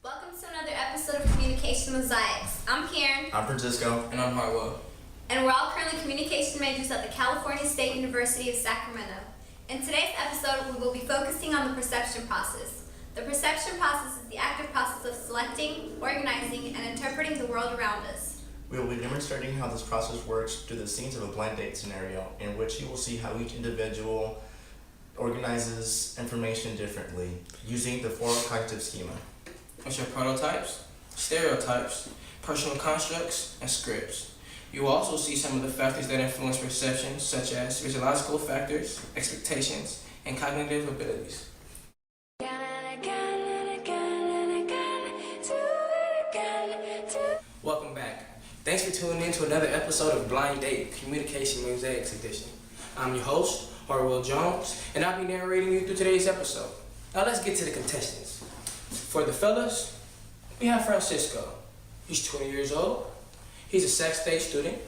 Welcome to another episode of Communication Mosaics. I'm Karen. I'm Francisco. And I'm Harwell. And we're all currently communication majors at the California State University of Sacramento. In today's episode, we will be focusing on the perception process. The perception process is the active process of selecting, organizing, and interpreting the world around us. We will be demonstrating how this process works through the scenes of a blind date scenario, in which you will see how each individual organizes information differently, using the four cognitive schema. Which are prototypes, stereotypes, personal constructs, and scripts. You will also see some of the factors that influence perception, such as physiological factors, expectations, and cognitive abilities. Welcome back. Thanks for tuning in to another episode of Blind Date Communication Mosaics Edition. I'm your host, Harwell Jones, and I'll be narrating you through today's episode. Now let's get to the contestants. For the fellas, we have Francisco. He's 20 years old. He's a sex stage student.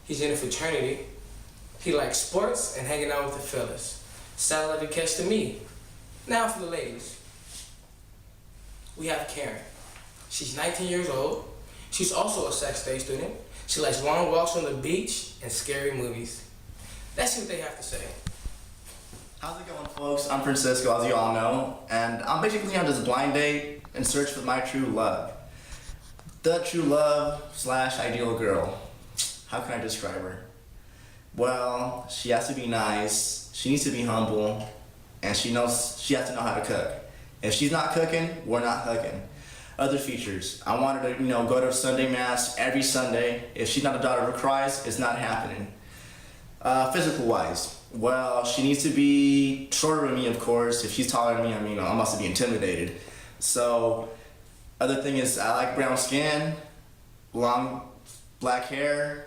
He's in a fraternity. He likes sports and hanging out with the fellas. Sounds like a catch to me. Now for the ladies. We have Karen. She's 19 years old. She's also a sex stage student. She likes long walks on the beach and scary movies. Let's see what they have to say. How's it going, folks? I'm Francisco, as you all know, and I'm basically on this blind date in search for my true love. The true love / ideal girl. How can I describe her? Well, she has to be nice, she needs to be humble, and she has to know how to cook. If she's not cooking, we're not hooking. Other features, I want her to, go to Sunday Mass every Sunday. If she's not a daughter of Christ, it's not happening. Physical wise, well, she needs to be shorter than me, of course. If she's taller than me, I must be intimidated. So, other thing is, I like brown skin, long black hair,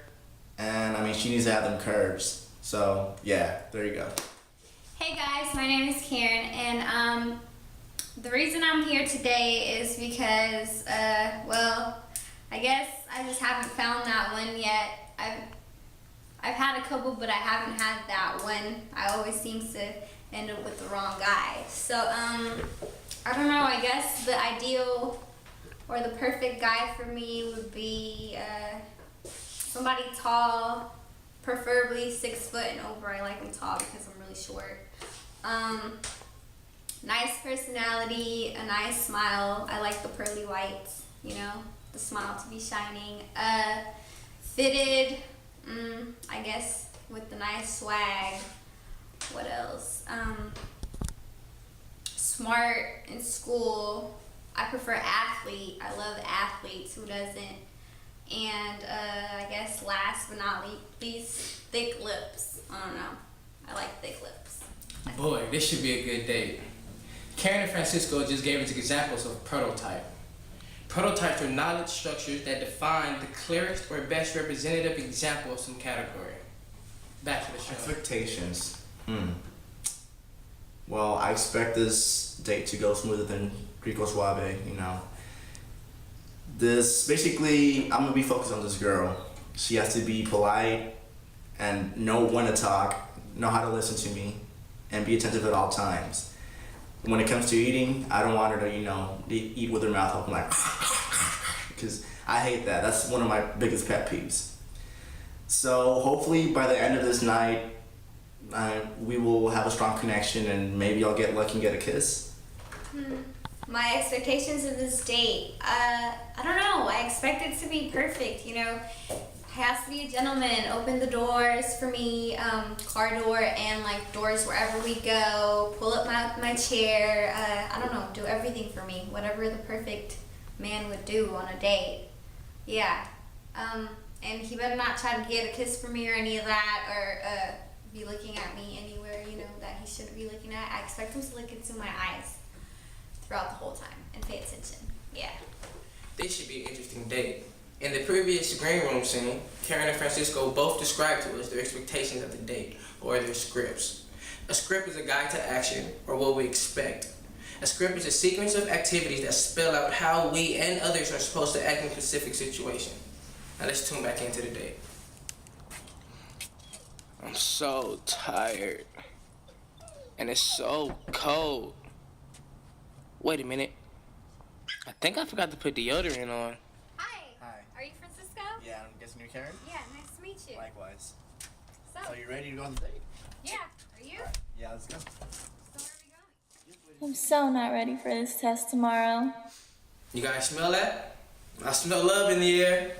and she needs to have them curves. So, yeah, there you go. Hey guys, my name is Karen, and the reason I'm here today is because, I guess I just haven't found that one yet. I've had a couple, but I haven't had that one. I always seem to end up with the wrong guy. So, I don't know, I guess the ideal or the perfect guy for me would be somebody tall, preferably 6 foot and over. I like them tall because I'm really short. Nice personality, a nice smile. I like the pearly whites, the smile to be shining. Fitted, I guess, with the nice swag. What else? Smart in school. I prefer athlete. I love athletes. Who doesn't? And I guess last but not least, thick lips. I don't know. I like thick lips. Boy, this should be a good date. Karen and Francisco just gave us examples of prototype. Prototypes are knowledge structures that define the clearest or best representative example of some category. Back to the show. Expectations. Well, I expect this date to go smoother than Rico Suave, This, basically, I'm gonna be focused on this girl. She has to be polite and know when to talk, know how to listen to me, and be attentive at all times. When it comes to eating, I don't want her to, eat with her mouth open like, because I hate that. That's one of my biggest pet peeves. So hopefully by the end of this night, we will have a strong connection and maybe I'll get lucky and get a kiss. My expectations of this date, I don't know. I expect it to be perfect, He has to be a gentleman, open the doors for me, car door and doors wherever we go, pull up my chair, I don't know, do everything for me, whatever the perfect man would do on a date. Yeah. And he better not try to get a kiss from me or any of that, or be looking at me anywhere, that he shouldn't be looking at. I expect him to look into my eyes throughout the whole time and pay attention. Yeah. This should be an interesting date. In the previous green room scene, Karen and Francisco both described to us their expectations of the date, or their scripts. A script is a guide to action, or what we expect. A script is a sequence of activities that spell out how we and others are supposed to act in a specific situation. Now let's tune back into the date. I'm so tired. And it's so cold. Wait a minute. I think I forgot to put deodorant on. Hi. Hi. Are you Francisco? Yeah, I'm guessing you're Karen? Yeah, nice to meet you. Likewise. So, So you ready to go on the date? yeah, are you? Yeah, let's go. So where are we going? I'm so not ready for this test tomorrow. You guys smell that? I smell love in the air.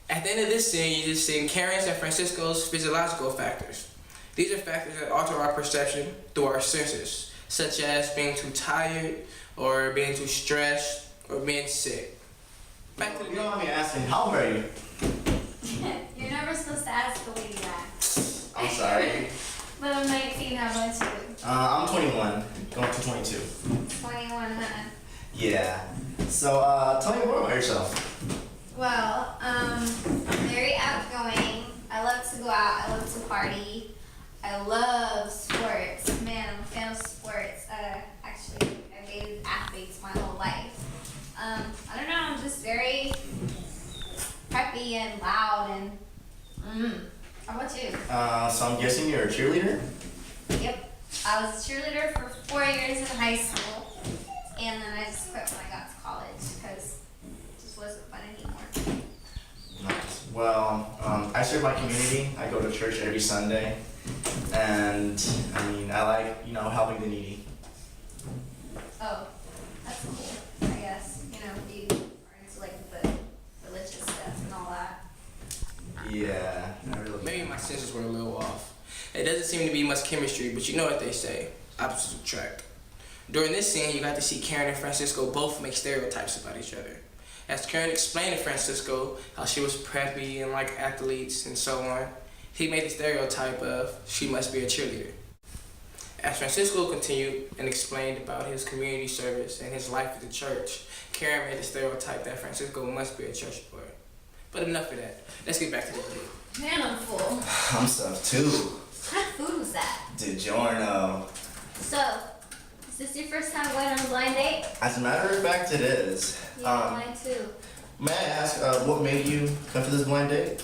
At the end of this scene, you just see Karen's and Francisco's physiological factors. These are factors that alter our perception through our senses, such as being too tired, or being too stressed, or being sick. Back to You the don't mind me asking, how old are you? You're never supposed to ask a lady that. I'm sorry. But I'm 19, how about you? I'm 21, going to 22. 21, huh? Yeah. So, tell me more about yourself. Well, I'm very outgoing. I love to go out. I love to party. I love sports. Man, I'm a fan of sports. Actually, I've dated athletes my whole life. I don't know. I'm just very preppy and loud and. How about you? So I'm guessing you're a cheerleader? Yep. I was a cheerleader for 4 years in high school, and then I just quit when I got to college because it just wasn't fun anymore. Nice. Well, I serve my community. I go to church every Sunday, and I mean, I like, helping the needy. Oh, that's cool. I guess you are into like the religious stuff and all that. Yeah, I really. Maybe my senses were a little off. It doesn't seem to be much chemistry, but you know what they say, opposites attract. During this scene, you got to see Karen and Francisco both make stereotypes about each other. As Karen explained to Francisco how she was preppy and like athletes and so on, he made the stereotype of she must be a cheerleader. As Francisco continued and explained about his community service and his life at the church, Karen made the stereotype that Francisco must be a church boy. But enough of that. Let's get back to the date. Man, I'm full. I'm stuffed too. What kind of food was that? DiGiorno. So, is this your first time going on a blind date? As a matter of fact, it is. Yeah, mine too. May I ask, what made you come to this blind date?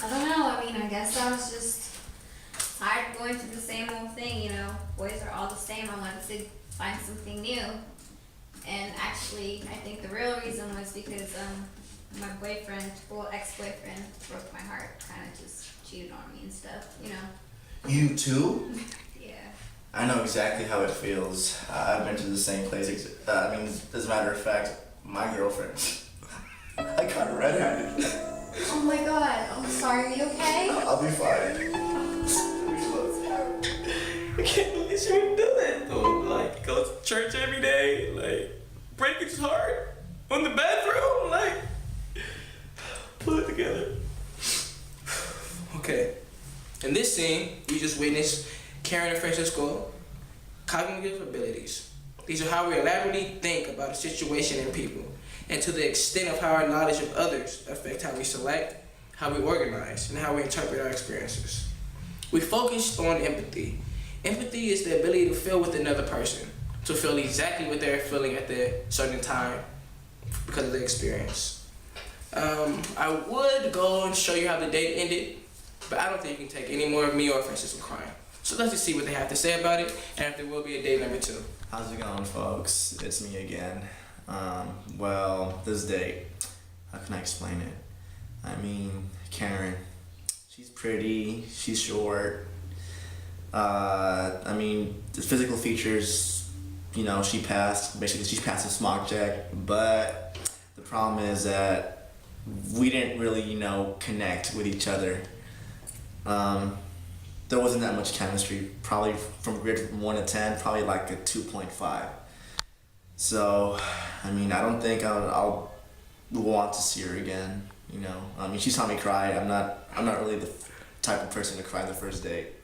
I don't know. I mean, I guess I was just tired of going through the same old thing. Boys are all the same. I wanted to find something new. And actually, I think the real reason was because my boyfriend, ex-boyfriend, broke my heart. Kind of just cheated on me and stuff. You too? Yeah. I know exactly how it feels. I've been to the same place. As a matter of fact, my girlfriend. I got her red-handed. Oh my God. I'm sorry. Are you okay? I'll be fine. I can't believe she would do that though. Like, go to church every day, like, break his heart on the bathroom, like, pull it together. Okay. In this scene, you just witnessed Karen and Francisco cognitive abilities. These are how we elaborately think about a situation and people, and to the extent of how our knowledge of others affect how we select, how we organize, and how we interpret our experiences. We focused on empathy. Empathy is the ability to feel with another person, to feel exactly what they're feeling at the certain time because of the experience. I would go and show you how the date ended, but I don't think you can take any more of me or Francisco crying. So let's just see what they have to say about it, and if there will be a date number 2. How's it going, folks? It's me again. This date, how can I explain it? I mean, Karen, she's pretty, she's short. The physical features, she passed the smog check, but the problem is that we didn't really, connect with each other. There wasn't that much chemistry, probably from grade 1 to 10, probably like a 2.5. So, I don't think I'll want to see her again, she saw me cry. I'm not really the type of person to cry the first date.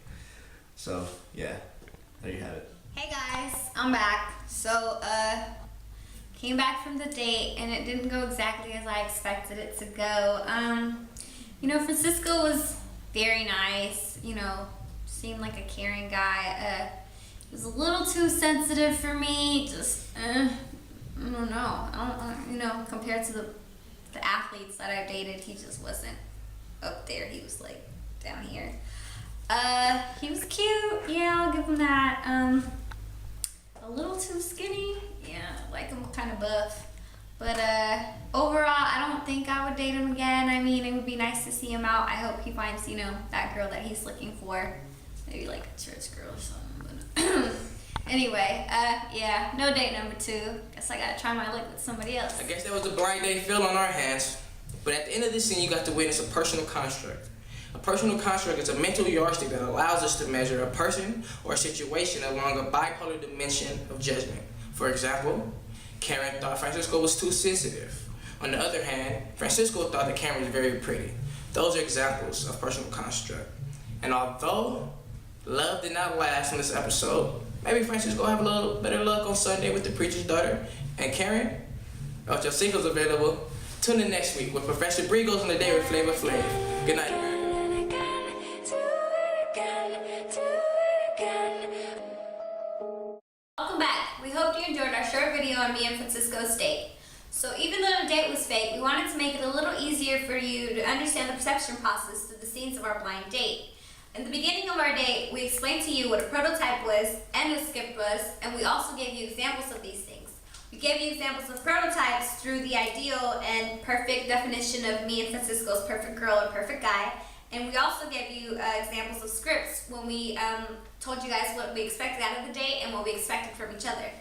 So, yeah, there you have it. Hey guys, I'm back. So, came back from the date and it didn't go exactly as I expected it to go. Francisco was very nice, seemed like a caring guy. He was a little too sensitive for me, I don't know. Compared to the athletes that I've dated, he just wasn't up there. He was like down here. He was cute, yeah, I'll give him that. A little too skinny, yeah, like I'm kind of buff. But overall, I don't think I would date him again. I mean, it would be nice to see him out. I hope he finds, you know, that girl that he's looking for. Maybe like a church girl or something. But anyway, yeah, no date number 2. Guess I gotta try my luck with somebody else. I guess that was the blind date film on our hands. But at the end of this scene, you got to witness a personal construct. A personal construct is a mental yardstick that allows us to measure a person or a situation along a bipolar dimension of judgment. For example, Karen thought Francisco was too sensitive. On the other hand, Francisco thought that Karen was very pretty. Those are examples of personal construct. And although love did not last in this episode, maybe Francisco will have a little better luck on Sunday with the preacher's daughter. And Karen, if your single's available, tune in next week with Professor Bree goes on the day with Flavor Flav. Good night, America. Welcome back. We hope you enjoyed our short video on me and Francisco's date. So even though the date was fake, we wanted to make it a little easier for you to understand the perception process through the scenes of our blind date. In the beginning of our date, we explained to you what a prototype was and a script was, and we also gave you examples of these things. We gave you examples of prototypes through the ideal and perfect definition of me and Francisco's perfect girl or perfect guy. And we also gave you examples of scripts when we told you guys what we expected out of the date and what we expected from each other.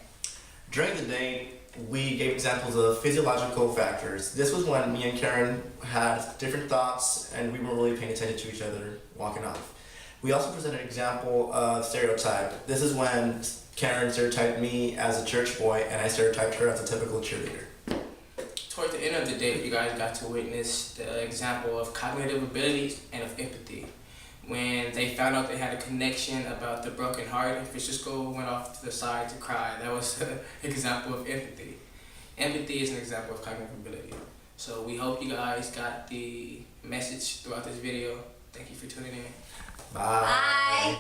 During the date, we gave examples of physiological factors. This was when me and Karen had different thoughts and we weren't really paying attention to each other walking off. We also presented an example of stereotype. This is when Karen stereotyped me as a church boy and I stereotyped her as a typical cheerleader. Toward the end of the date, you guys got to witness the example of cognitive abilities and of empathy. When they found out they had a connection about the broken heart and Francisco went off to the side to cry, that was an example of empathy. Empathy is an example of cognitive ability. So we hope you guys got the message throughout this video. Thank you for tuning in. Bye. Bye.